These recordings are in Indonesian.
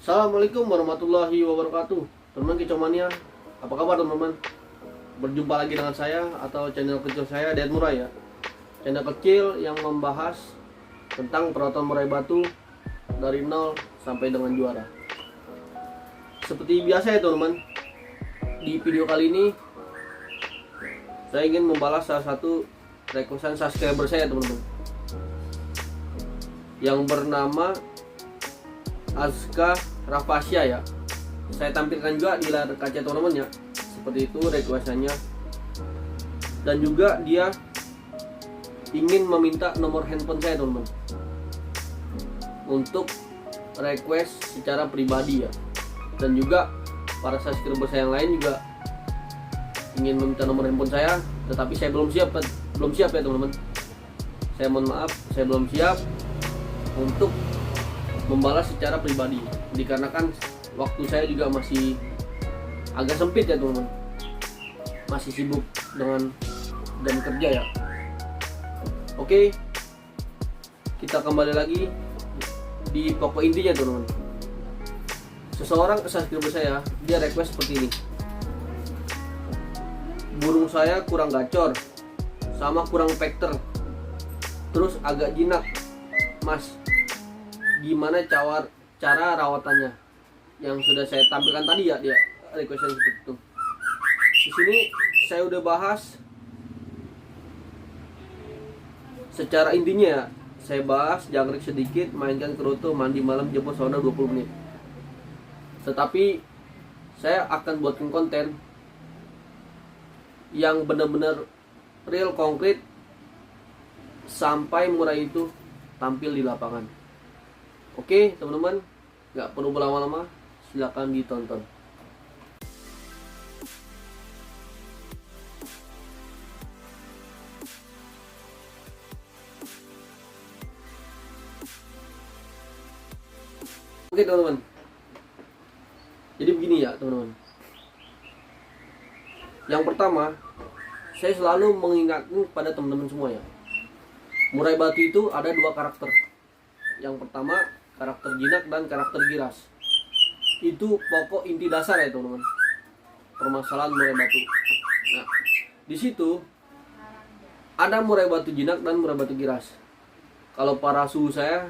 Assalamualaikum warahmatullahi wabarakatuh. Teman Kicomania, apa kabar teman-teman? Berjumpa lagi dengan saya atau channel kecil saya, Ded Murai ya. Channel kecil yang membahas tentang perawatan murai batu dari nol sampai dengan juara. Seperti biasa ya teman-teman, di video kali ini saya ingin membalas salah satu requestan subscriber saya teman-teman, yang bernama Azka Rafasya ya. Saya tampilkan juga di layar kaca teman-teman ya. Seperti itu requestannya. Dan juga dia ingin meminta nomor handphone saya teman-teman, untuk request secara pribadi ya. Dan juga para subscriber saya yang lain juga ingin meminta nomor handphone saya, tetapi saya belum siap ya teman-teman. Saya mohon maaf, saya belum siap untuk membalas secara pribadi, dikarenakan waktu saya juga masih agak sempit ya teman-teman, masih sibuk dengan jam kerja ya. Oke, kita kembali lagi di pokok intinya teman-teman. Seseorang subscriber saya, dia request seperti ini: burung saya kurang gacor, sama kurang vector, terus agak jinak mas, gimana cara rawatannya? Yang sudah saya tampilkan tadi ya, dia requestnya seperti itu. Di sini saya udah bahas secara intinya ya. Saya bahas jangkrik sedikit, mainkan kerutu, mandi malam, jemput sauna 20 menit. Tetapi saya akan buatkan konten yang benar-benar real, konkret, sampai murai itu tampil di lapangan. Oke teman-teman, nggak perlu berlama-lama, silakan ditonton. Oke teman-teman, jadi begini ya teman-teman. Yang pertama, saya selalu mengingatkan kepada teman-teman semua ya, murai batu itu ada dua karakter. Yang pertama karakter jinak dan karakter giras. Itu pokok inti dasar ya teman-teman, permasalahan murai batu. Nah, di situ ada murai batu jinak dan murai batu giras. Kalau para suhu saya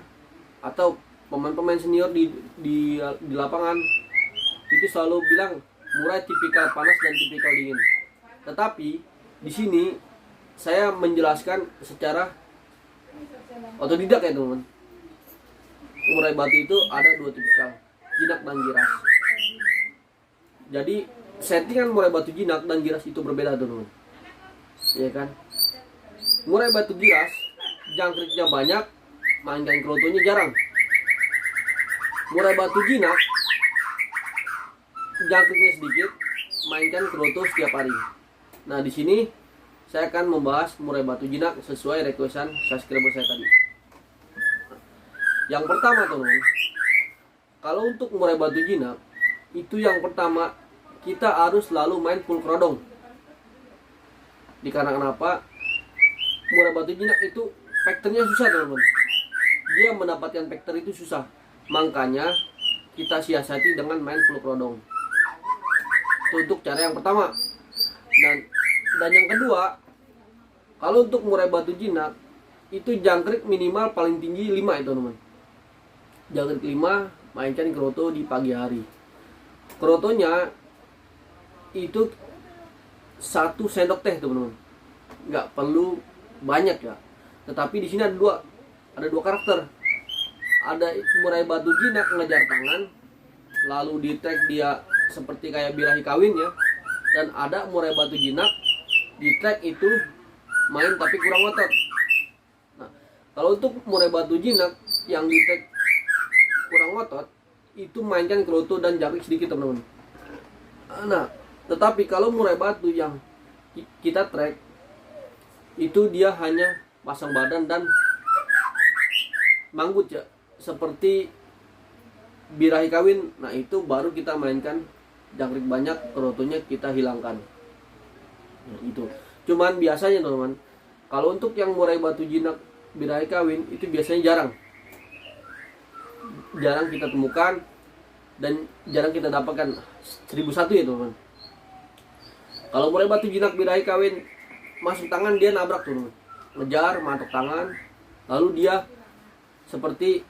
atau pemain-pemain senior di lapangan itu selalu bilang murai tipikal panas dan tipikal dingin. Tetapi di sini saya menjelaskan secara otodidak ya teman-teman. Murai batu itu ada dua tipikal, jinak dan giras. Jadi settingan murai batu jinak dan giras itu berbeda teman-teman, ya kan? Murai batu giras jangkriknya banyak, mainkan kerotonya jarang. Murai batu jinak jangkriknya sedikit, mainkan keroto setiap hari. Nah di sini saya akan membahas murai batu jinak sesuai requestan subscriber saya tadi. Yang pertama teman-teman, kalau untuk murai batu jinak itu yang pertama kita harus selalu main full kerodong. Dikarenakan apa? Murai batu jinak itu vektornya susah teman-teman. Dia mendapatkan vektor itu susah. Makanya kita siasati dengan main full kerodong. Itu untuk cara yang pertama. Dan yang kedua, kalau untuk murai batu jinak itu jangkrik minimal paling tinggi 5 itu teman-teman. Jangkrik 5, mainkan keroto di pagi hari. Kerotonya itu 1 sendok teh teman-teman, nggak perlu banyak ya. Tetapi di sini ada dua karakter. Ada murai batu jinak ngejar tangan, lalu di tag dia seperti kayak birahi kawin ya. Dan ada murai batu jinak di tag itu main tapi kurang ngotot. Nah, kalau untuk murai batu jinak yang di tag kurang ngotot itu mainkan keroto dan jangkrik sedikit teman-teman. Nah, tetapi kalau murai batu yang kita track itu dia hanya pasang badan dan manggut ya, seperti birahi kawin. Nah itu baru kita mainkan jangkrik banyak, kerotonya kita hilangkan. Nah, itu cuman biasanya teman-teman, kalau untuk yang murai batu jinak birahi kawin itu biasanya jarang kita temukan dan jarang kita dapatkan 1001 ya teman-teman. Kalau murai batu jinak birahi kawin masuk tangan, dia nabrak tuh teman, ngejar matok tangan, lalu dia seperti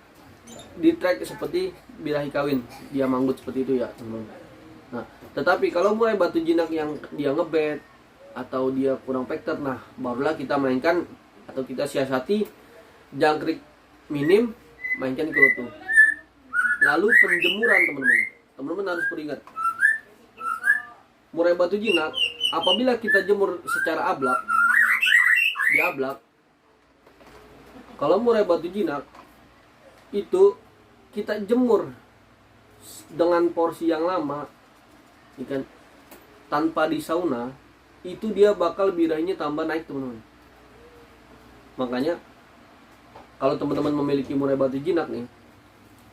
di track seperti birahi kawin, dia manggut seperti itu ya teman-teman. Nah, tetapi kalau murai batu jinak yang dia ngebet atau dia kurang factor, nah barulah kita mainkan atau kita siasati jangkrik minim, mainkan kerutu. Lalu penjemuran teman-teman harus beringat, murai batu jinak apabila kita jemur secara ablak, di ablak, kalau murai batu jinak itu kita jemur dengan porsi yang lama, ikan tanpa di sauna, itu dia bakal birahinya tambah naik teman-teman. Makanya kalau teman-teman memiliki murai batu jinak nih,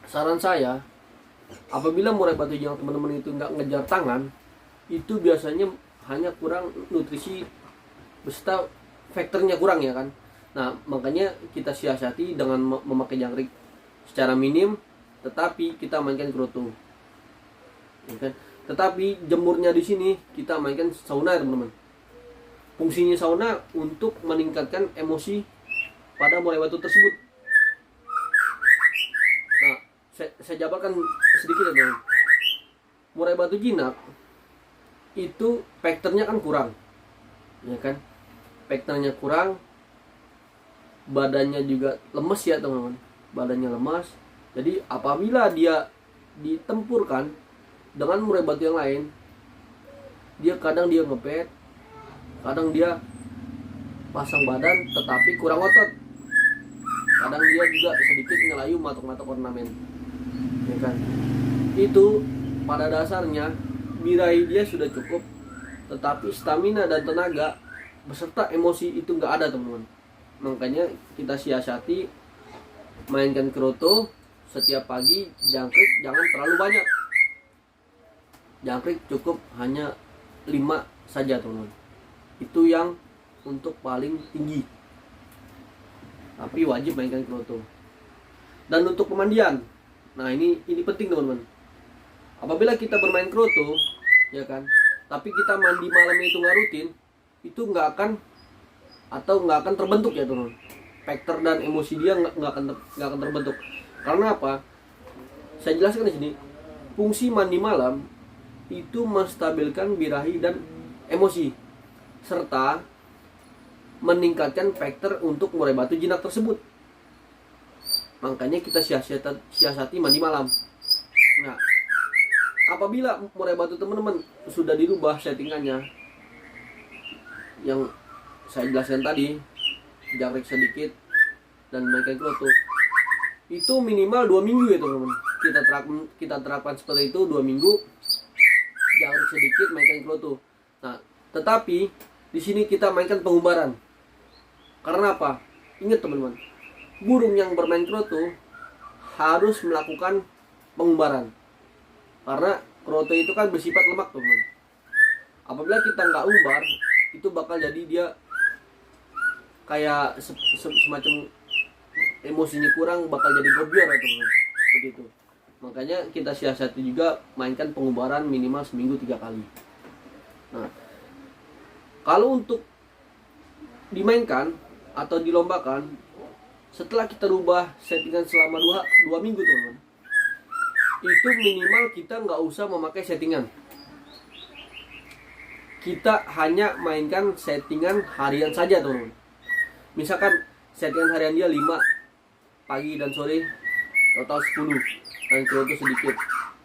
saran saya, apabila murai batu jinak teman-teman itu nggak ngejar tangan, itu biasanya hanya kurang nutrisi beserta faktornya kurang ya kan. Nah makanya kita siasati dengan memakai jangkrik secara minim, tetapi kita mainkan kerutu, ya kan? Tetapi jemurnya di sini kita mainkan sauna ya teman-teman. Fungsinya sauna untuk meningkatkan emosi pada murai batu tersebut. Nah saya jabarkan sedikit ya teman-teman. Murai batu jinak itu faktornya kan kurang, ya kan? Faktornya kurang, badannya juga lemes ya teman-teman, badannya lemas. Jadi apabila dia ditempurkan dengan murai batu yang lain, dia kadang dia ngebet, kadang dia pasang badan tetapi kurang otot, kadang dia juga sedikit ngelayu matok-matok ornamen, ya kan? Itu pada dasarnya birahi dia sudah cukup, tetapi stamina dan tenaga beserta emosi itu nggak ada teman-teman. Makanya kita siasati mainkan kerutu setiap pagi. Jangkrik jangan terlalu banyak, jangkrik cukup hanya 5 saja teman-teman. Itu yang untuk paling tinggi, tapi wajib mainkan kerutu. Dan untuk pemandian, nah ini penting teman-teman. Apabila kita bermain kerutu, ya kan, tapi kita mandi malamnya itu nggak rutin, itu nggak akan terbentuk ya teman. Faktor dan emosi dia nggak akan terbentuk. Karena apa? Saya jelaskan di sini. Fungsi mandi malam itu menstabilkan birahi dan emosi, serta meningkatkan faktor untuk murai batu jinak tersebut. Makanya kita siasati mandi malam. Nah, apabila murai batu teman-teman sudah dirubah settingannya yang saya jelaskan tadi, jangkrik sedikit dan mainkan kerutu, itu minimal 2 minggu ya teman-teman. Kita terapkan seperti itu 2 minggu, jangkrik sedikit, mainkan kerutu. Nah, tetapi di sini kita mainkan pengumbaran. Karena apa? Ingat teman-teman, burung yang bermain kerutu harus melakukan pengumbaran. Karena kerutu itu kan bersifat lemak teman-teman. Apabila kita nggak umbar, itu bakal jadi dia kayak semacam emosinya kurang, bakal jadi gobior ya teman-teman. Seperti itu. Makanya kita siasati juga mainkan pengumbaran minimal seminggu 3 kali. Nah, kalau untuk dimainkan atau dilombakan, setelah kita rubah settingan selama 2 minggu teman-teman, itu minimal kita nggak usah memakai settingan. Kita hanya mainkan settingan harian saja teman-teman. Misalkan settingan harian dia 5 pagi dan sore, total 10 dan kerutu sedikit,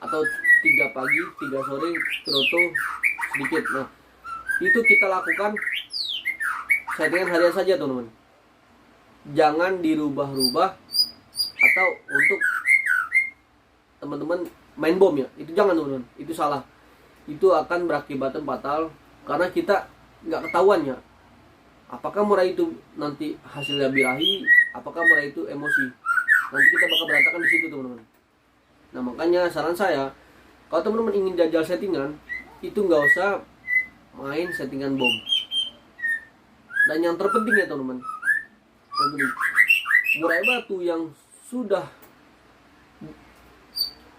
atau 3 pagi 3 sore kerutu sedikit. Nah, itu kita lakukan settingan harian saja teman-teman. Jangan dirubah-rubah, atau untuk teman-teman main bom ya, itu jangan teman-teman, itu salah. Itu akan berakibat fatal karena kita nggak ketahuan ya, apakah murai itu nanti hasilnya birahi, apakah murai itu emosi. Nanti kita bakal berantakan di situ teman-teman. Nah makanya saran saya, kalau teman-teman ingin jajal settingan, itu nggak usah main settingan bom. Dan yang terpenting ya teman-teman, murai batu yang sudah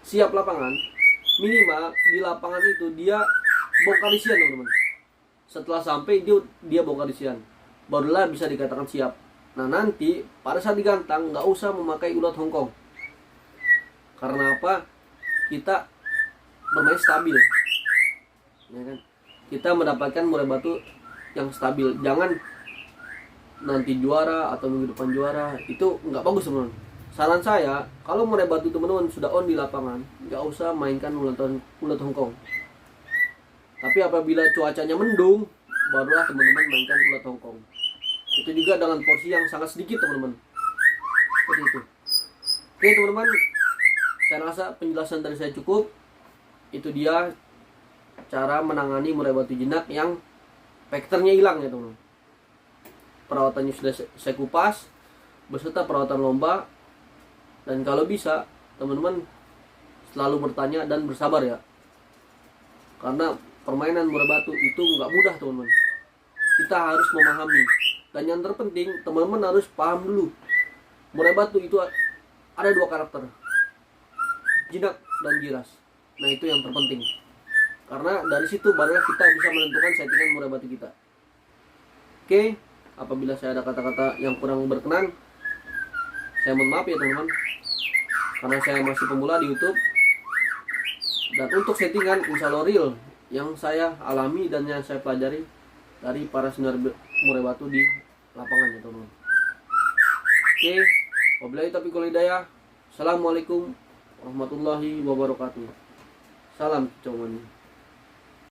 siap lapangan, minimal di lapangan itu dia bongkar isian teman-teman. Setelah sampai dia bongkar isian, barulah bisa dikatakan siap. Nah nanti pada saat digantang nggak usah memakai ulat Hongkong. Karena apa? Kita bermain stabil, ya kan? Kita mendapatkan murai batu yang stabil. Jangan nanti juara atau minggu depan juara, itu nggak bagus teman-teman. Saran saya, kalau murai batu teman-teman sudah on di lapangan, nggak usah mainkan ulat Hongkong. Tapi apabila cuacanya mendung, barulah teman-teman mainkan ulat Hongkong. Itu juga dengan porsi yang sangat sedikit teman-teman. Seperti itu. Oke teman-teman, saya rasa penjelasan dari saya cukup. Itu dia cara menangani murai batu jinak yang vektornya hilang ya teman-teman. Perawatannya sudah saya kupas beserta perawatan lomba. Dan kalau bisa teman-teman selalu bertanya dan bersabar ya. Karena permainan murai batu itu nggak mudah teman-teman. Kita harus memahami. Dan yang terpenting teman-teman harus paham dulu. Murai batu itu ada dua karakter, jinak dan giras. Nah itu yang terpenting. Karena dari situ barulah kita bisa menentukan settingan murai batu kita. Oke, apabila saya ada kata-kata yang kurang berkenan, saya mohon maaf ya teman-teman. Karena saya masih pemula di YouTube. Dan untuk settingan insya Allah real yang saya alami dan yang saya pelajari dari para senior murai batu di lapangan ya teman-teman. Oke, wabillahi taufiq wal hidayah. Assalamualaikum warahmatullahi wabarakatuh. Salam cuman.